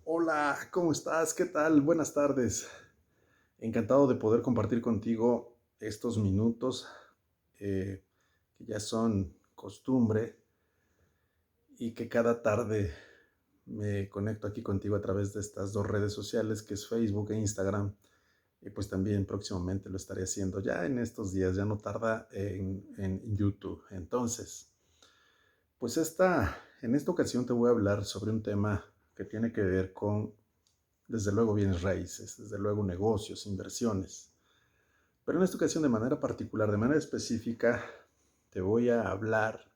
Hola, ¿cómo estás? ¿Qué tal? Buenas tardes. Encantado de poder compartir contigo estos minutos eh, que ya son costumbre y que cada tarde me conecto aquí contigo a través de estas dos redes sociales que es Facebook e Instagram. Y pues también próximamente lo estaré haciendo ya en estos días, ya no tarda en YouTube. Entonces, pues en esta ocasión te voy a hablar sobre un tema que tiene que ver con desde luego bienes raíces, desde luego negocios, inversiones. Pero en esta ocasión de manera particular, de manera específica, te voy a hablar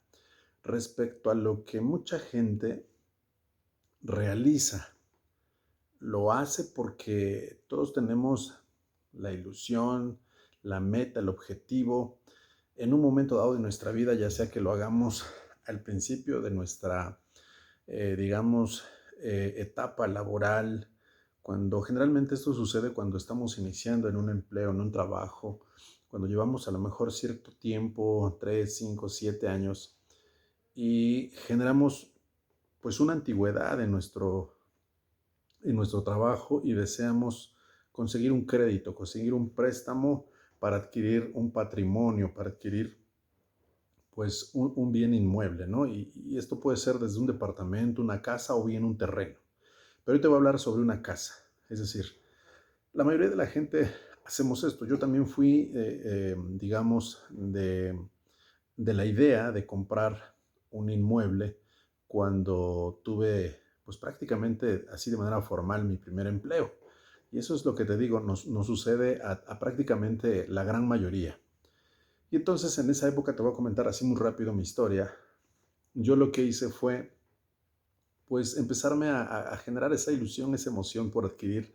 respecto a lo que mucha gente realiza. Lo hace porque todos tenemos la ilusión, la meta, el objetivo en un momento dado de nuestra vida, ya sea que lo hagamos al principio de nuestra, digamos, etapa laboral, cuando generalmente esto sucede cuando estamos iniciando en un empleo, en un trabajo, cuando llevamos a lo mejor cierto tiempo, 3, 5, 7 años, y generamos pues una antigüedad en nuestro trabajo y deseamos conseguir un crédito, conseguir un préstamo para adquirir un patrimonio, para adquirir pues un bien inmueble, ¿no? Y esto puede ser desde un departamento, una casa o bien un terreno. Pero hoy te voy a hablar sobre una casa. Es decir, la mayoría de la gente hacemos esto. Yo también fui, digamos, de la idea de comprar un inmueble cuando tuve, pues prácticamente así de manera formal, mi primer empleo. Y eso es lo que te digo, nos sucede a prácticamente la gran mayoría. Y entonces en esa época te voy a comentar así muy rápido mi historia. Yo lo que hice fue pues empezarme a generar esa ilusión, esa emoción por adquirir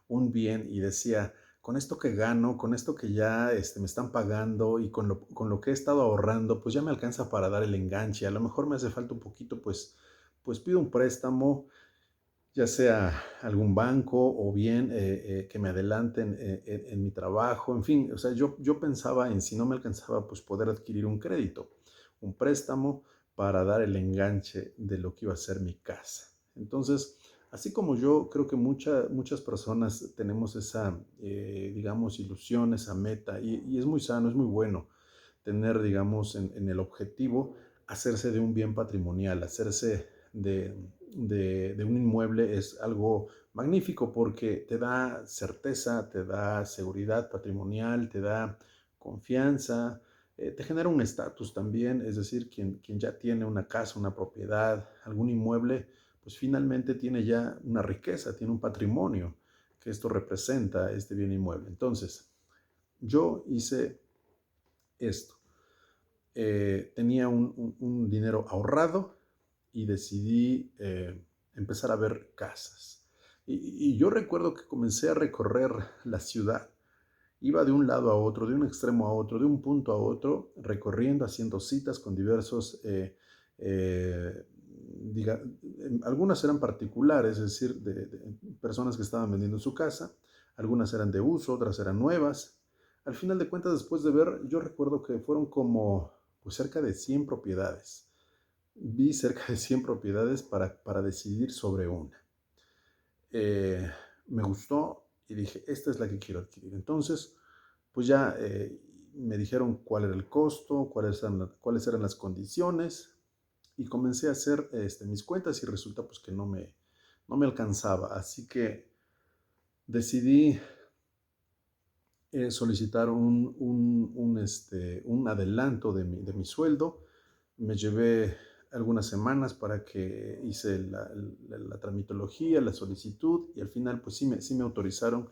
un bien y decía, con esto que gano, con esto que ya me están pagando y con lo que he estado ahorrando, pues ya me alcanza para dar el enganche. A lo mejor me hace falta un poquito, pues pido un préstamo, ya sea algún banco o bien que me adelanten en mi trabajo, en fin, o sea, yo pensaba en si no me alcanzaba, pues poder adquirir un crédito, un préstamo para dar el enganche de lo que iba a ser mi casa. Entonces, así como yo, creo que muchas personas tenemos esa, digamos, ilusión, esa meta, y es muy sano, es muy bueno tener, digamos, en el objetivo hacerse de un bien patrimonial, hacerse de un inmueble es algo magnífico porque te da certeza, te da seguridad patrimonial, te da confianza, te genera un estatus también, es decir, quien ya tiene una casa, una propiedad, algún inmueble, pues finalmente tiene ya una riqueza, tiene un patrimonio que esto representa, este bien inmueble. Entonces, yo hice esto. Tenía un dinero ahorrado y decidí empezar a ver casas. Y yo recuerdo que comencé a recorrer la ciudad. Iba de un lado a otro, de un extremo a otro, de un punto a otro, recorriendo, haciendo citas con diversos, eh, diga, algunas eran particulares, es decir, de personas que estaban vendiendo su casa, algunas eran de uso, otras eran nuevas. Al final de cuentas, después de ver, yo recuerdo que fueron como pues, cerca de 100 propiedades. Vi cerca de 100 propiedades para decidir sobre una. Eh, Me gustó y dije, esta es la que quiero adquirir. Entonces, pues ya me dijeron cuál era el costo, cuáles eran las condiciones y comencé a hacer mis cuentas y resulta pues que no me alcanzaba. Así que decidí solicitar un adelanto de mi sueldo. Me llevé algunas semanas para que hice la tramitología, la solicitud y al final pues sí me autorizaron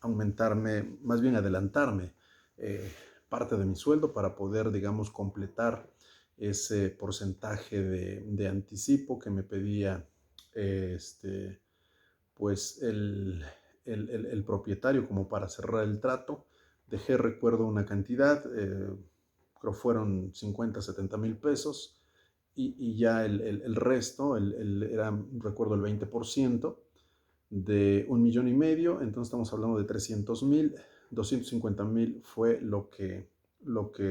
aumentarme, más bien adelantarme eh, parte de mi sueldo para poder, digamos, completar ese porcentaje de anticipo que me pedía pues el propietario como para cerrar el trato. Dejé, recuerdo, una cantidad, creo fueron 50, 70 mil pesos y ya el resto, era, recuerdo, el 20% de 1,5 millones. Entonces estamos hablando de 300,000, 250,000 fue lo que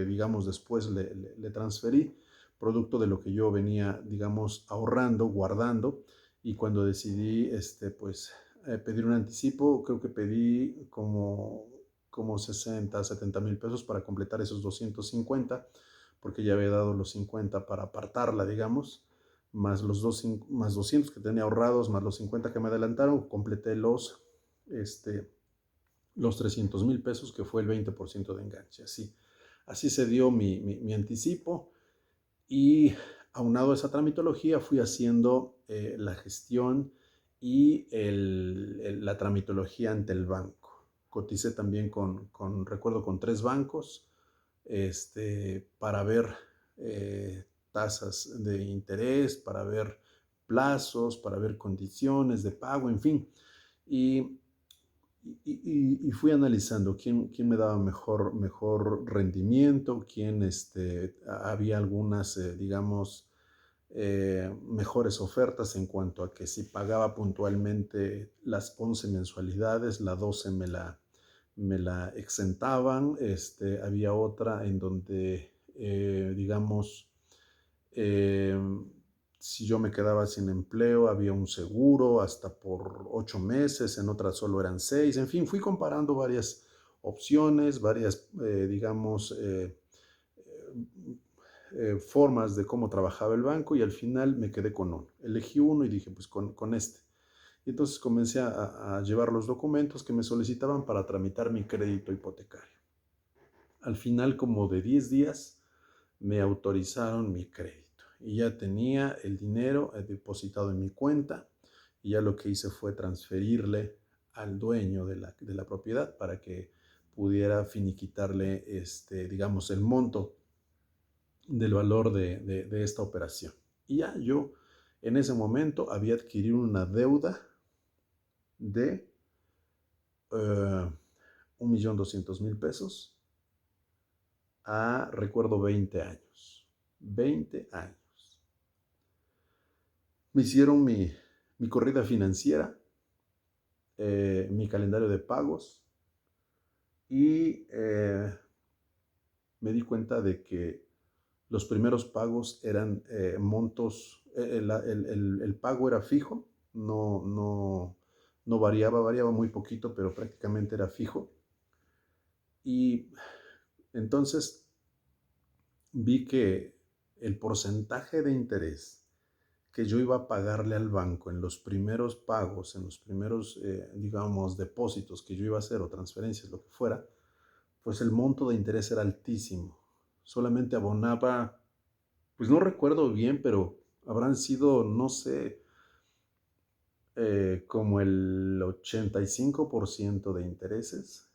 digamos después le transferí, producto de lo que yo venía, digamos, ahorrando, guardando y cuando decidí pues, pedir un anticipo, creo que pedí como 60, 70 mil pesos para completar esos 250, porque ya había dado los 50 para apartarla, digamos, más más 200 que tenía ahorrados, más los 50 que me adelantaron, completé este, los 300 mil pesos, que fue el 20% de enganche. Así se dio mi anticipo, y aunado a esa tramitología fui haciendo la gestión y la tramitología ante el banco. Coticé también recuerdo, con 3 bancos, para ver tasas de interés, para ver plazos, para ver condiciones de pago, en fin. Y y fui analizando quién me daba mejor rendimiento, había algunas, digamos, mejores ofertas en cuanto a que si pagaba puntualmente las 11 mensualidades, la 12 me la exentaban. Había otra en donde, digamos, eh, si yo me quedaba sin empleo, había un seguro hasta por 8 meses, en otras solo eran 6. En fin, fui comparando varias opciones, varias, digamos, formas de cómo trabajaba el banco, y al final me quedé con uno. Elegí uno y dije, pues con este. Y entonces comencé a llevar los documentos que me solicitaban para tramitar mi crédito hipotecario. Al final, como de 10 días, me autorizaron mi crédito y ya tenía el dinero depositado en mi cuenta, y ya lo que hice fue transferirle al dueño de la propiedad para que pudiera finiquitarle, digamos, el monto del valor de esta operación. Y ya yo en ese momento había adquirido una deuda de 1.200.000 pesos recuerdo, 20 años. 20 años. Me hicieron mi corrida financiera, mi calendario de pagos, y me di cuenta de que los primeros pagos eran montos, el pago era fijo, no variaba muy poquito, pero prácticamente era fijo. Y entonces vi que el porcentaje de interés que yo iba a pagarle al banco en los primeros pagos, en los primeros, digamos, depósitos que yo iba a hacer, o transferencias, lo que fuera, pues el monto de interés era altísimo. Solamente abonaba, pues no recuerdo bien, pero habrán sido, no sé, como el 85% de intereses,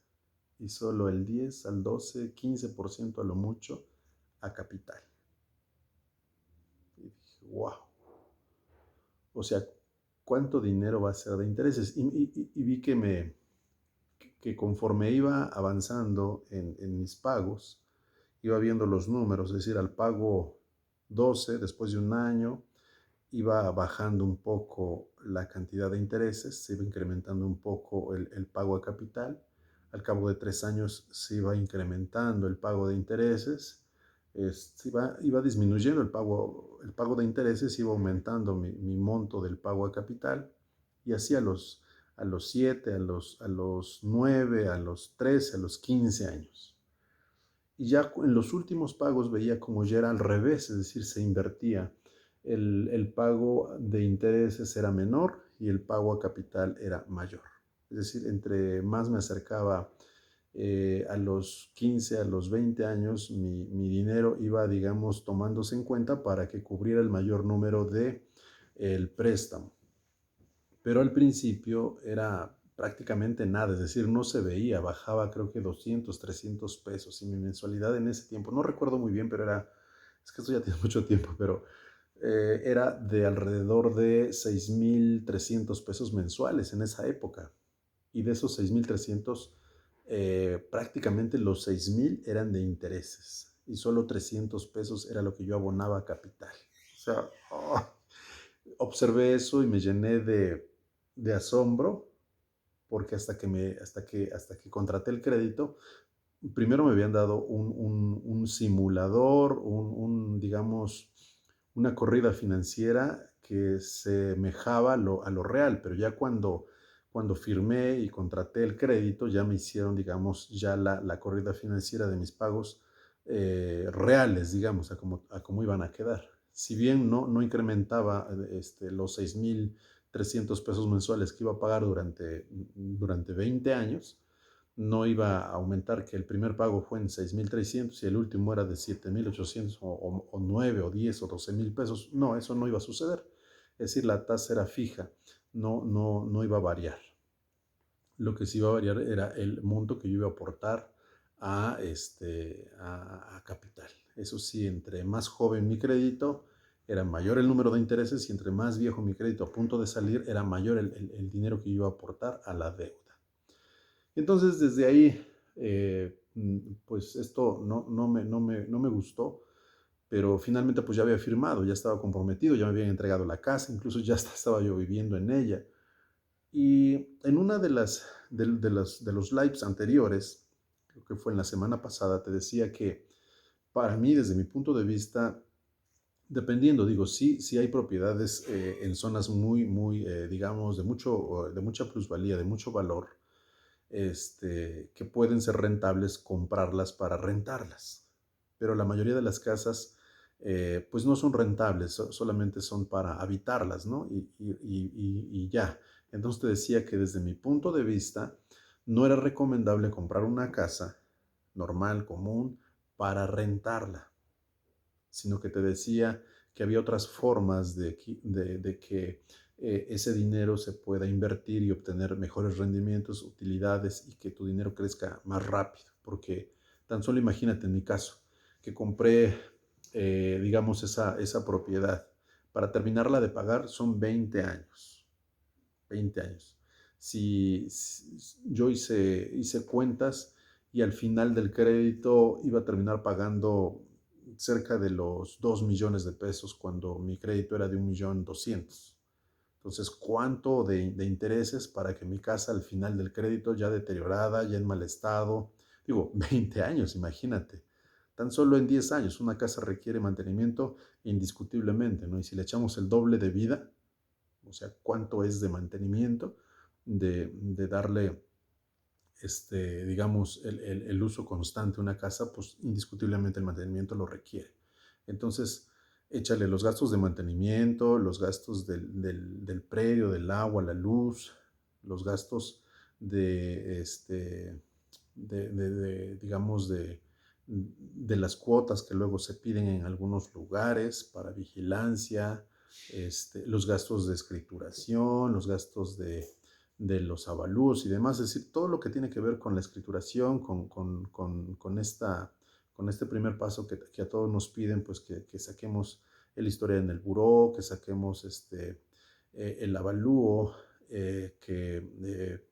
y solo el 10 al 12, 15% a lo mucho a capital. Y dije, wow. O sea, ¿cuánto dinero va a ser de intereses? Y vi que conforme iba avanzando en mis pagos, iba viendo los números, es decir, al pago 12, después de un año, iba bajando un poco la cantidad de intereses, se iba incrementando un poco el pago a capital. Al cabo de 3 años se iba incrementando el pago de intereses, iba disminuyendo el pago de intereses, iba aumentando mi monto del pago a capital, y así a los 7, a los 9, a los 13, a los 15 años. Y ya en los últimos pagos veía como ya era al revés, es decir, se invertía. El pago de intereses era menor y el pago a capital era mayor. Es decir, entre más me acercaba a los 15, a los 20 años, mi dinero iba, digamos, tomándose en cuenta para que cubriera el mayor número de el préstamo. Pero al principio era prácticamente nada, es decir, no se veía, bajaba creo que 200, 300 pesos, y mi mensualidad en ese tiempo, no recuerdo muy bien, pero es que esto ya tiene mucho tiempo, pero era de alrededor de 6.300 pesos mensuales en esa época. Y de esos 6.300, prácticamente los 6.000 eran de intereses, y solo 300 pesos era lo que yo abonaba a capital. O sea, observé eso y me llené de asombro, porque hasta que contraté el crédito, primero me habían dado un simulador, digamos, una corrida financiera que se semejaba a lo real, pero ya cuando firmé y contraté el crédito, ya me hicieron, digamos, ya la corrida financiera de mis pagos reales, digamos, a cómo iban a quedar. Si bien no incrementaba los 6,300 pesos mensuales que iba a pagar durante 20 años, no iba a aumentar, que el primer pago fue en 6,300 y el último era de 7,800 o 9 o 10 o 12,000 pesos. No, eso no iba a suceder. Es decir, la tasa era fija, no iba a variar. Lo que sí iba a variar era el monto que yo iba a aportar a capital. Eso sí, entre más joven mi crédito, era mayor el número de intereses, y entre más viejo mi crédito a punto de salir, era mayor el dinero que yo iba a aportar a la deuda. Entonces, desde ahí, pues esto no me gustó, pero finalmente pues ya había firmado, ya estaba comprometido, ya me habían entregado la casa, incluso ya estaba yo viviendo en ella. Y en una de los lives anteriores, creo que fue en la semana pasada, te decía que para mí, desde mi punto de vista, dependiendo, digo, sí hay propiedades en zonas digamos, de mucha plusvalía, de mucho valor, que pueden ser rentables comprarlas para rentarlas. Pero la mayoría de las casas, pues no son rentables, solamente son para habitarlas, ¿no? Y ya. Entonces te decía que desde mi punto de vista, no era recomendable comprar una casa normal, común, para rentarla, sino que te decía que había otras formas de que ese dinero se pueda invertir y obtener mejores rendimientos, utilidades, y que tu dinero crezca más rápido. Porque tan solo imagínate en mi caso, que compré, digamos, esa propiedad. Para terminarla de pagar son 20 años. 20 años. Si yo hice cuentas, y al final del crédito iba a terminar pagando cerca de los 2 millones de pesos, cuando mi crédito era de 1,200,000. Entonces, ¿cuánto de intereses para que mi casa al final del crédito, ya deteriorada, ya en mal estado? Digo, 20 años, imagínate. Tan solo en 10 años una casa requiere mantenimiento indiscutiblemente, ¿no? Y si le echamos el doble de vida, o sea, cuánto es de mantenimiento, de darle, digamos, el uso constante a una casa, pues indiscutiblemente el mantenimiento lo requiere. Entonces, échale los gastos de mantenimiento, los gastos del predio, del agua, la luz, los gastos digamos, de las cuotas que luego se piden en algunos lugares para vigilancia, los gastos de escrituración, los gastos de los avalúos y demás. Es decir, todo lo que tiene que ver con la escrituración, con este primer paso que a todos nos piden, pues que saquemos el historial en el buró, que saquemos el avalúo,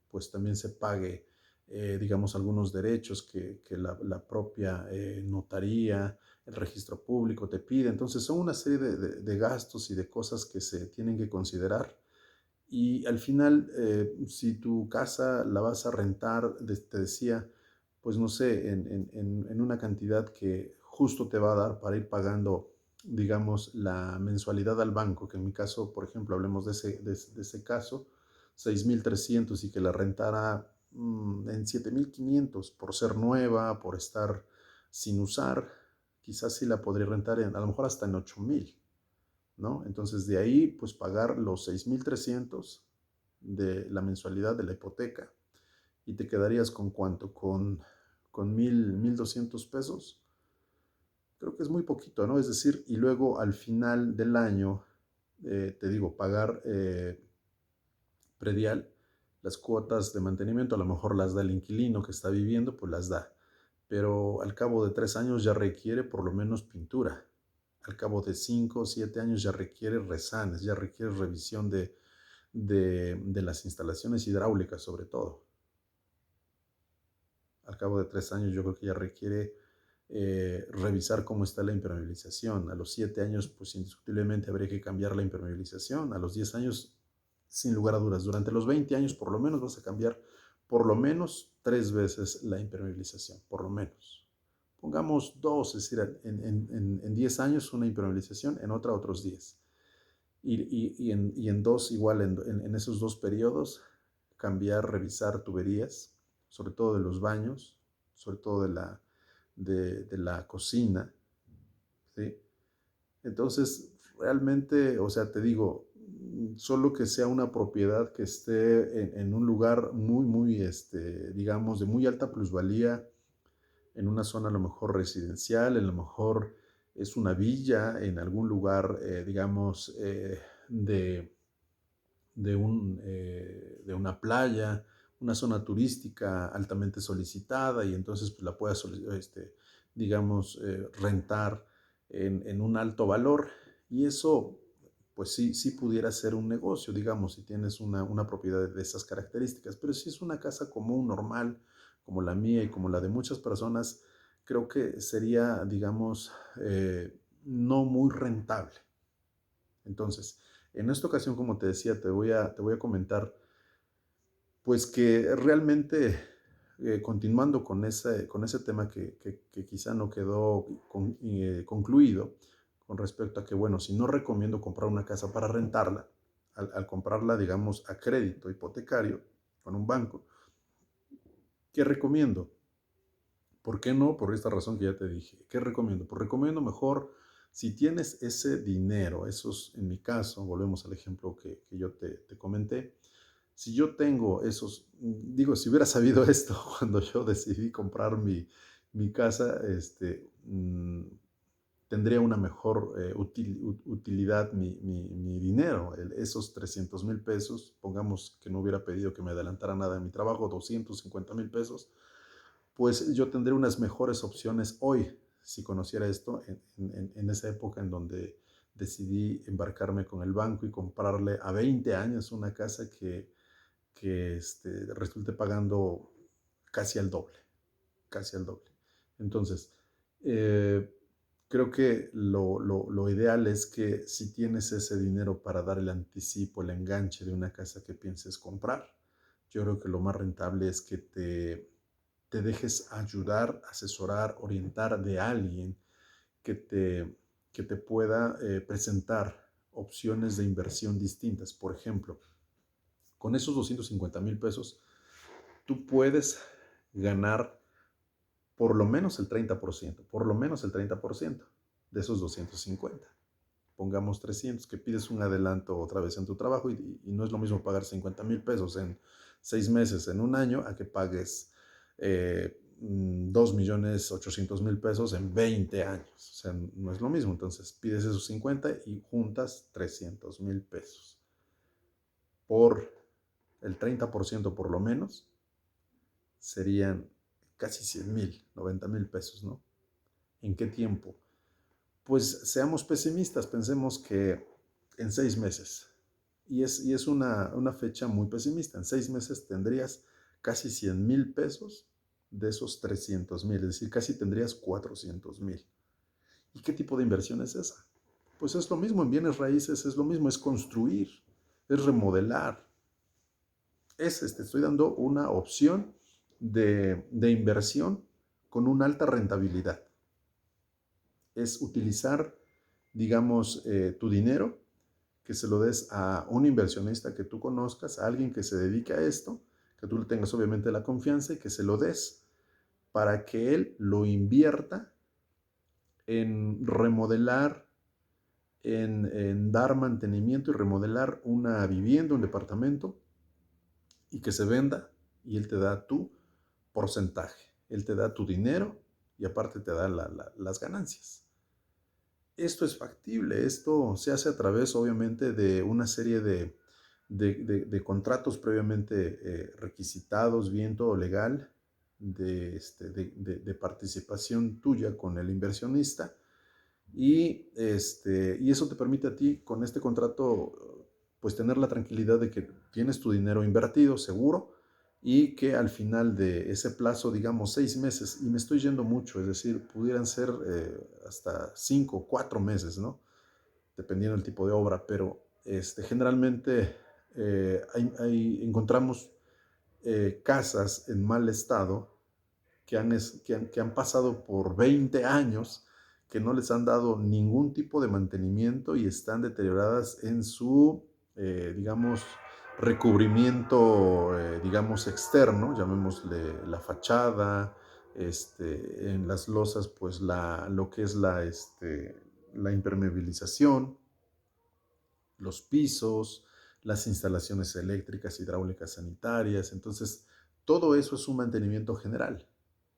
pues también se pague, digamos, algunos derechos que la propia notaría, el registro público te pide. Entonces son una serie de gastos y de cosas que se tienen que considerar. Y al final, si tu casa la vas a rentar, te decía, pues no sé, en una cantidad que justo te va a dar para ir pagando, digamos, la mensualidad al banco, que en mi caso, por ejemplo, hablemos de ese caso, 6,300, y que la rentara en 7,500 por ser nueva, por estar sin usar. Quizás sí la podría rentar a lo mejor hasta en 8,000, ¿no? Entonces de ahí, pues pagar los 6,300 de la mensualidad de la hipoteca, y te quedarías con cuánto, con 1,200 pesos. Creo que es muy poquito, ¿no? Es decir, y luego al final del año, te digo, pagar predial, las cuotas de mantenimiento, a lo mejor las da el inquilino que está viviendo, pues las da. Pero al cabo de 3 años ya requiere por lo menos pintura. Al cabo de 5 o 7 años ya requiere resanes, ya requiere revisión de las instalaciones hidráulicas, sobre todo. Al cabo de 3 años yo creo que ya requiere revisar cómo está la impermeabilización. A los 7 años, pues indiscutiblemente habría que cambiar la impermeabilización. A los 10 años, sin lugar a dudas. Durante los 20 años, por lo menos vas a cambiar por lo menos 3 veces la impermeabilización, por lo menos. Pongamos 2, es decir, en 10 años una impermeabilización, en otra otros 10. y en dos, igual en esos dos periodos, cambiar, revisar tuberías, sobre todo de los baños, sobre todo de la cocina, ¿sí? Entonces, realmente, o sea, te digo, solo que sea una propiedad que esté en un lugar muy, digamos, de muy alta plusvalía, en una zona a lo mejor residencial, a lo mejor es una villa, en algún lugar, digamos, de, de una playa, una zona turística altamente solicitada y entonces pues, la puedas, digamos, rentar en un alto valor. Y eso, pues sí pudiera ser un negocio, digamos, si tienes una propiedad de esas características. Pero si es una casa común, normal, como la mía y como la de muchas personas, creo que sería, digamos, no muy rentable. Entonces, en esta ocasión, como te decía, te voy a comentar, pues que realmente, continuando con ese tema que quizá no quedó concluido, con respecto a que, bueno, si no recomiendo comprar una casa para rentarla, al comprarla, digamos, a crédito hipotecario con un banco, ¿qué recomiendo? ¿Por qué no? Por esta razón que ya te dije. ¿Qué recomiendo? Pues recomiendo mejor, si tienes ese dinero, esos, en mi caso, volvemos al ejemplo que yo te comenté, si yo tengo esos, digo, si hubiera sabido esto cuando yo decidí comprar mi casa, tendría una mejor utilidad mi dinero. Esos 300,000 pesos, pongamos que no hubiera pedido que me adelantara nada en mi trabajo, 250,000 pesos, pues yo tendré unas mejores opciones hoy si conociera esto en esa época en donde decidí embarcarme con el banco y comprarle a 20 años una casa que resulte pagando casi al doble, casi al doble. Entonces, eh, creo que lo ideal es que si tienes ese dinero para dar el anticipo, el enganche de una casa que pienses comprar, yo creo que lo más rentable es que te dejes ayudar, asesorar, orientar de alguien que te, que te pueda presentar opciones de inversión distintas. Por ejemplo, con esos 250,000 pesos, tú puedes ganar por lo menos el 30%, por lo menos el 30% de esos 250. Pongamos 300, que pides un adelanto otra vez en tu trabajo y no es lo mismo pagar 50,000 pesos en 6 meses, en un año, a que pagues 2,800,000 pesos en 20 años. O sea, no es lo mismo. Entonces pides esos 50 y juntas 300,000 pesos. Por el 30% por lo menos, serían casi 100,000, 90,000 pesos, ¿no? ¿En qué tiempo? Pues seamos pesimistas, pensemos que en 6 meses. Y es una fecha muy pesimista. En 6 meses tendrías casi 100,000 pesos de esos 300,000, es decir, casi tendrías 400,000. ¿Y qué tipo de inversión es esa? Pues es lo mismo en bienes raíces, es lo mismo, es construir, es remodelar. Te estoy dando una opción de inversión con una alta rentabilidad. Es utilizar, digamos, tu dinero, que se lo des a un inversionista que tú conozcas, a alguien que se dedique a esto, que tú le tengas obviamente la confianza y que se lo des para que él lo invierta en remodelar, en dar mantenimiento y remodelar una vivienda, un departamento, y que se venda y él te da tu porcentaje, él te da tu dinero y aparte te da las ganancias. Esto es factible, esto se hace a través obviamente de una serie de contratos previamente requisitados, bien todo legal, de participación tuya con el inversionista y eso te permite a ti con este contrato pues tener la tranquilidad de que tienes tu dinero invertido seguro y que al final de ese plazo, digamos 6 meses, y me estoy yendo mucho, es decir, pudieran ser hasta 5, 4 meses, ¿no? Dependiendo del tipo de obra, pero generalmente encontramos casas en mal estado que han pasado por 20 años, que no les han dado ningún tipo de mantenimiento y están deterioradas en su, digamos, recubrimiento, digamos, externo, llamémosle la fachada, en las losas, pues lo que es la impermeabilización, los pisos, las instalaciones eléctricas, hidráulicas, sanitarias. Entonces, todo eso es un mantenimiento general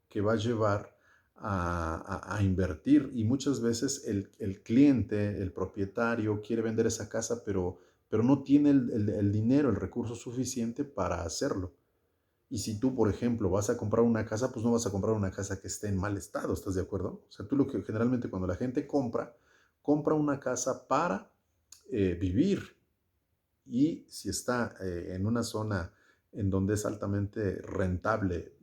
que va a llevar a invertir, y muchas veces el cliente, el propietario, quiere vender esa casa, pero no tiene el dinero, el recurso suficiente para hacerlo. Y si tú, por ejemplo, vas a comprar una casa, pues no vas a comprar una casa que esté en mal estado, ¿estás de acuerdo? O sea, tú lo que generalmente cuando la gente compra una casa para vivir, y si está en una zona en donde es altamente rentable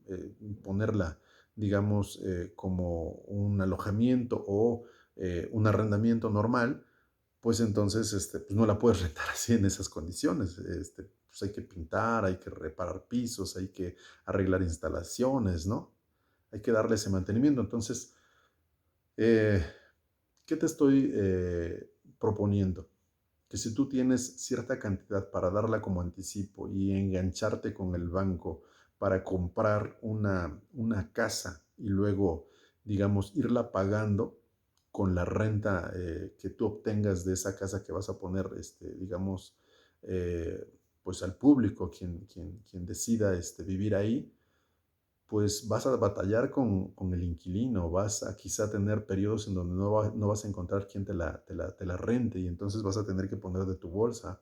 ponerla, digamos, como un alojamiento o un arrendamiento normal, pues entonces pues no la puedes rentar así en esas condiciones. Pues hay que pintar, hay que reparar pisos, hay que arreglar instalaciones, ¿no? Hay que darle ese mantenimiento. Entonces, eh, ¿qué te estoy proponiendo? Que si tú tienes cierta cantidad para darla como anticipo y engancharte con el banco para comprar una casa y luego, digamos, irla pagando con la renta que tú obtengas de esa casa que vas a poner, digamos, eh, pues al público, quien decida vivir ahí, pues vas a batallar con el inquilino, vas a quizá tener periodos en donde no vas a encontrar quien te la rente, y entonces vas a tener que poner de tu bolsa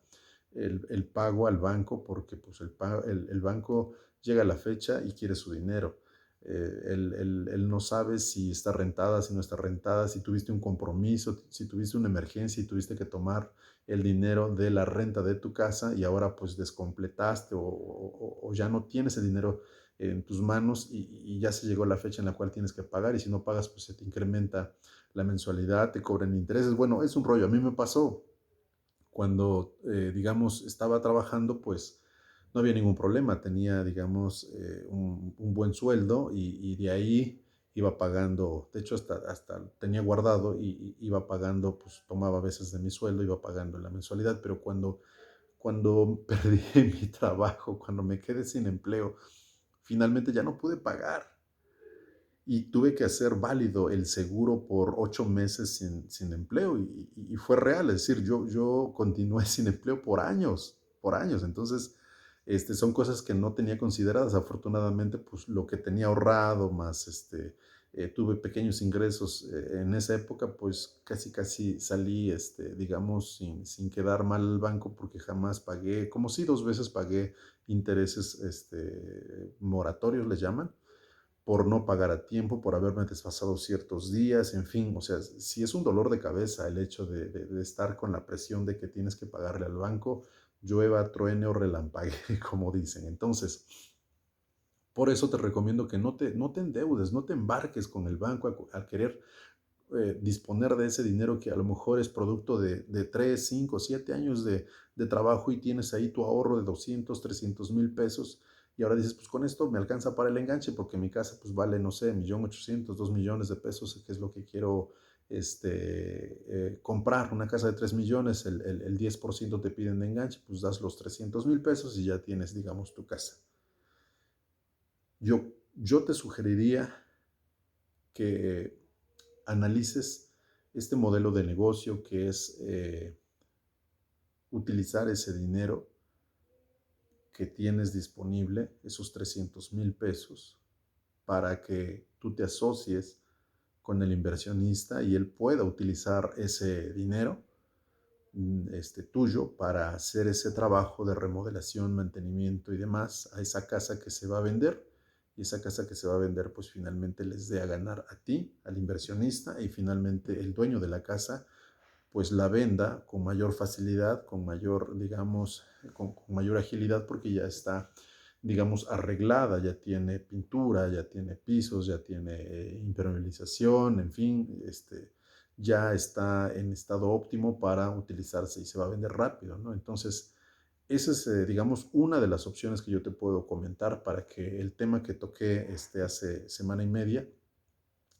el pago al banco, porque pues el banco llega a la fecha y quiere su dinero. Él no sabe si está rentada, si no está rentada, si tuviste un compromiso, si tuviste una emergencia y tuviste que tomar el dinero de la renta de tu casa y ahora pues descompletaste o ya no tienes el dinero en tus manos, y ya se llegó la fecha en la cual tienes que pagar, y si no pagas pues se te incrementa la mensualidad, te cobran intereses. Bueno, es un rollo. A mí me pasó cuando, digamos, estaba trabajando, pues no había ningún problema, tenía, digamos, un buen sueldo, y de ahí iba pagando, de hecho hasta tenía guardado y iba pagando, pues tomaba a veces de mi sueldo, iba pagando la mensualidad. Pero cuando perdí mi trabajo, cuando me quedé sin empleo, finalmente ya no pude pagar y tuve que hacer válido el seguro por 8 meses sin empleo, y fue real. Es decir, yo continué sin empleo por años, por años. Entonces, son cosas que no tenía consideradas. Afortunadamente, pues lo que tenía ahorrado más, tuve pequeños ingresos en esa época, pues casi salí, digamos, sin quedar mal al banco, porque jamás pagué, como si 2 veces pagué intereses, moratorios les llaman, por no pagar a tiempo, por haberme desfasado ciertos días, en fin. O sea, si es un dolor de cabeza el hecho de estar con la presión de que tienes que pagarle al banco, llueva, truene o relampague, como dicen. Entonces, por eso te recomiendo que no te endeudes, no te embarques con el banco al querer disponer de ese dinero que a lo mejor es producto de 3, 5, 7 años de trabajo, y tienes ahí tu ahorro de 200, 300 mil pesos, y ahora dices, pues con esto me alcanza para el enganche, porque mi casa pues vale, no sé, 1.800.000, 2 millones de pesos, que es lo que quiero comprar. Una casa de 3 millones, el 10% te piden de enganche, pues das los 300 mil pesos y ya tienes, digamos, tu casa. Yo te sugeriría que analices este modelo de negocio, que es utilizar ese dinero que tienes disponible, esos 300 mil pesos, para que tú te asocies con el inversionista y él pueda utilizar ese dinero tuyo para hacer ese trabajo de remodelación, mantenimiento y demás a esa casa que se va a vender. Y esa casa que se va a vender, pues finalmente les dé a ganar a ti, al inversionista, y finalmente el dueño de la casa pues la venda con mayor facilidad, con mayor, digamos, con mayor agilidad, porque ya está, digamos, arreglada, ya tiene pintura, ya tiene pisos, ya tiene impermeabilización, en fin, ya está en estado óptimo para utilizarse y se va a vender rápido, ¿no? Entonces, esa es, digamos, una de las opciones que yo te puedo comentar para que el tema que toqué hace semana y media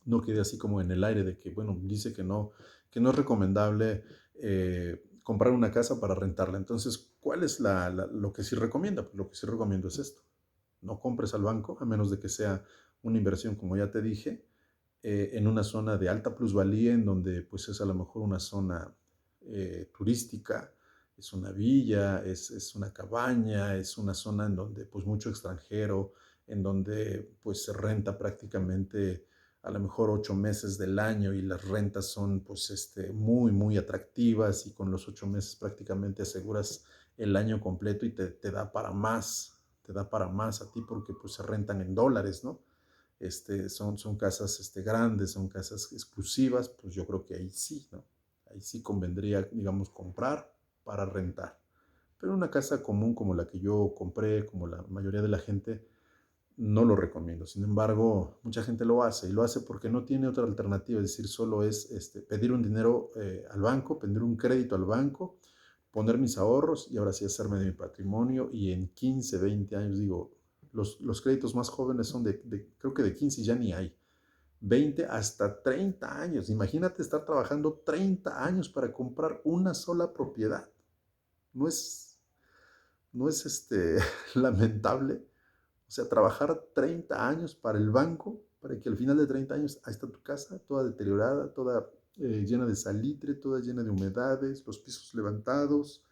no quede así como en el aire de que, bueno, dice que no es recomendable comprar una casa para rentarla. Entonces, ¿cuál es lo que sí recomienda? Pues lo que sí recomiendo es esto. No compres al banco, a menos de que sea una inversión, como ya te dije, en una zona de alta plusvalía, en donde pues es a lo mejor una zona turística, es una villa, es una cabaña, es una zona en donde pues mucho extranjero, en donde pues se renta prácticamente a lo mejor 8 meses del año y las rentas son pues muy, muy atractivas y con los 8 meses prácticamente aseguras el año completo y te da para más, te da para más a ti porque pues se rentan en dólares, ¿no? Son casas grandes, son casas exclusivas, pues yo creo que ahí sí, ¿no? Ahí sí convendría, digamos, comprar para rentar. Pero una casa común como la que yo compré, como la mayoría de la gente, no lo recomiendo. Sin embargo, mucha gente lo hace y lo hace porque no tiene otra alternativa, es decir, solo es pedir un dinero al banco, pedir un crédito al banco, poner mis ahorros y ahora sí hacerme de mi patrimonio y en 15, 20 años, digo, los créditos más jóvenes son creo que de 15 ya ni hay, 20 hasta 30 años. Imagínate estar trabajando 30 años para comprar una sola propiedad. No es, no es lamentable. O sea, trabajar 30 años para el banco, para que al final de 30 años, ahí está tu casa, toda deteriorada, toda llena de salitre, toda llena de humedades, los pisos levantados,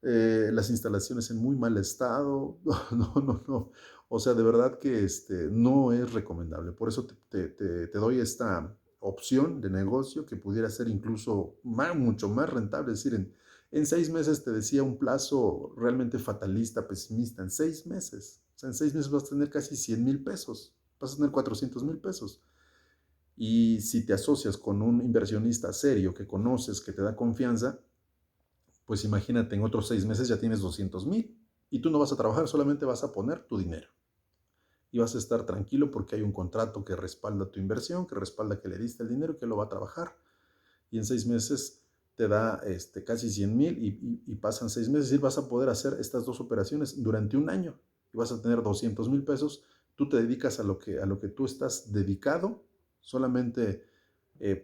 las instalaciones en muy mal estado. No, no, no. O sea, de verdad que no es recomendable. Por eso te doy esta opción de negocio que pudiera ser incluso mucho más rentable. Es decir, en 6 meses te decía un plazo realmente fatalista, pesimista. En 6 meses. O sea, en 6 meses vas a tener casi 100,000 pesos. Vas a tener 400,000 pesos. Y si te asocias con un inversionista serio que conoces, que te da confianza, pues imagínate, en otros 6 meses ya tienes 200,000 y tú no vas a trabajar, solamente vas a poner tu dinero. Y vas a estar tranquilo porque hay un contrato que respalda tu inversión, que respalda que le diste el dinero, que lo va a trabajar. Y en 6 meses te da casi 100,000 y pasan 6 meses y vas a poder hacer estas dos operaciones durante un año. Y vas a tener 200,000 pesos. Tú te dedicas a lo que tú estás dedicado, solamente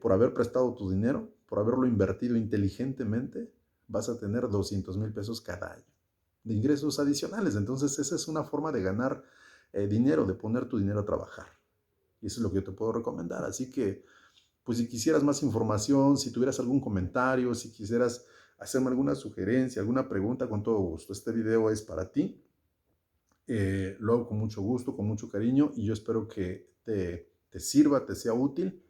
por haber prestado tu dinero, por haberlo invertido inteligentemente, vas a tener 200,000 pesos cada año de ingresos adicionales. Entonces, esa es una forma de ganar dinero, de poner tu dinero a trabajar. Y eso es lo que yo te puedo recomendar. Así que, pues si quisieras más información, si tuvieras algún comentario, si quisieras hacerme alguna sugerencia, alguna pregunta, con todo gusto. Este video es para ti. Lo hago con mucho gusto, con mucho cariño y yo espero que te sirva, te sea útil.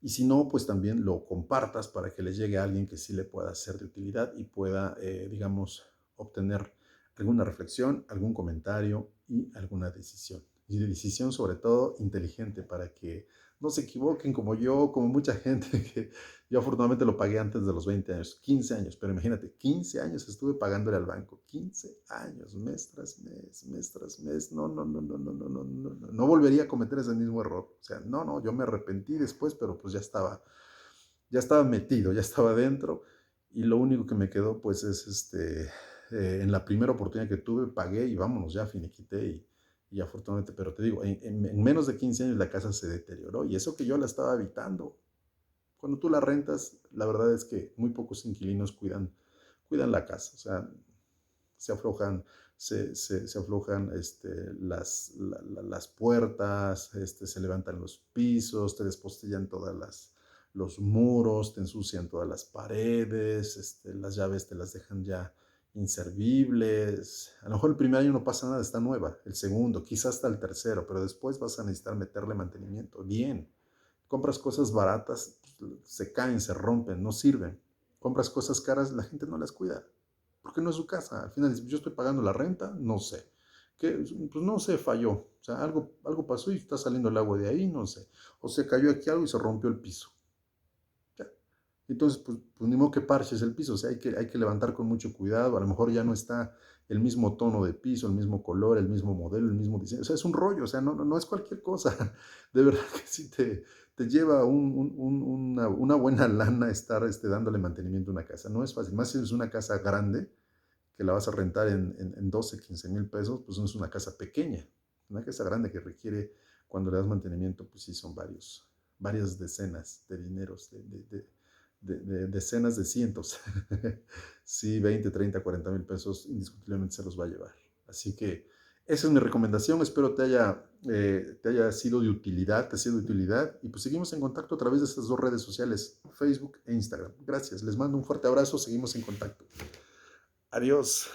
Y si no, pues también lo compartas para que le llegue a alguien que sí le pueda ser de utilidad y pueda, digamos, obtener alguna reflexión, algún comentario y alguna decisión. Y de decisión sobre todo inteligente para que no se equivoquen como yo, como mucha gente que yo afortunadamente lo pagué antes de los 20 años, 15 años, pero imagínate, 15 años estuve pagándole al banco, 15 años, mes tras mes, mes tras mes, no, no, no, no, no, no, no, no, no, no volvería a cometer ese mismo error, o sea, no, no, yo me arrepentí después, pero pues ya estaba metido, ya estaba dentro y lo único que me quedó pues es en la primera oportunidad que tuve, pagué y vámonos, ya finiquité y afortunadamente, pero te digo, en menos de 15 años la casa se deterioró y eso que yo la estaba habitando. Cuando tú la rentas, la verdad es que muy pocos inquilinos cuidan la casa, o sea, se aflojan, se aflojan las puertas, se levantan los pisos, te despostillan todas los muros, te ensucian todas las paredes, las llaves te las dejan ya inservibles. A lo mejor el primer año no pasa nada, está nueva. El segundo, quizás hasta el tercero, pero después vas a necesitar meterle mantenimiento. Bien. Compras cosas baratas, se caen, se rompen, no sirven. Compras cosas caras, la gente no las cuida, porque no es su casa. Al final, yo estoy pagando la renta, no sé. ¿Qué? Pues no sé, falló. O sea, algo pasó y está saliendo el agua de ahí, no sé. O se cayó aquí algo y se rompió el piso. Ya. Entonces, pues ni modo que parches el piso. O sea, hay que levantar con mucho cuidado. A lo mejor ya no está el mismo tono de piso, el mismo color, el mismo modelo, el mismo diseño. O sea, es un rollo. O sea, no, no, no es cualquier cosa. De verdad que sí te lleva una buena lana estar dándole mantenimiento a una casa. No es fácil. Más si es una casa grande que la vas a rentar en 12, 15,000 pesos, pues no es una casa pequeña. Una casa grande que requiere, cuando le das mantenimiento, pues sí son varias decenas de dineros, decenas de cientos. Sí, 20, 30, 40 mil pesos indiscutiblemente se los va a llevar. Así que esa es mi recomendación. Espero te haya sido de utilidad, te ha sido de utilidad. Y pues seguimos en contacto a través de estas dos redes sociales, Facebook e Instagram. Gracias. Les mando un fuerte abrazo. Seguimos en contacto. Adiós.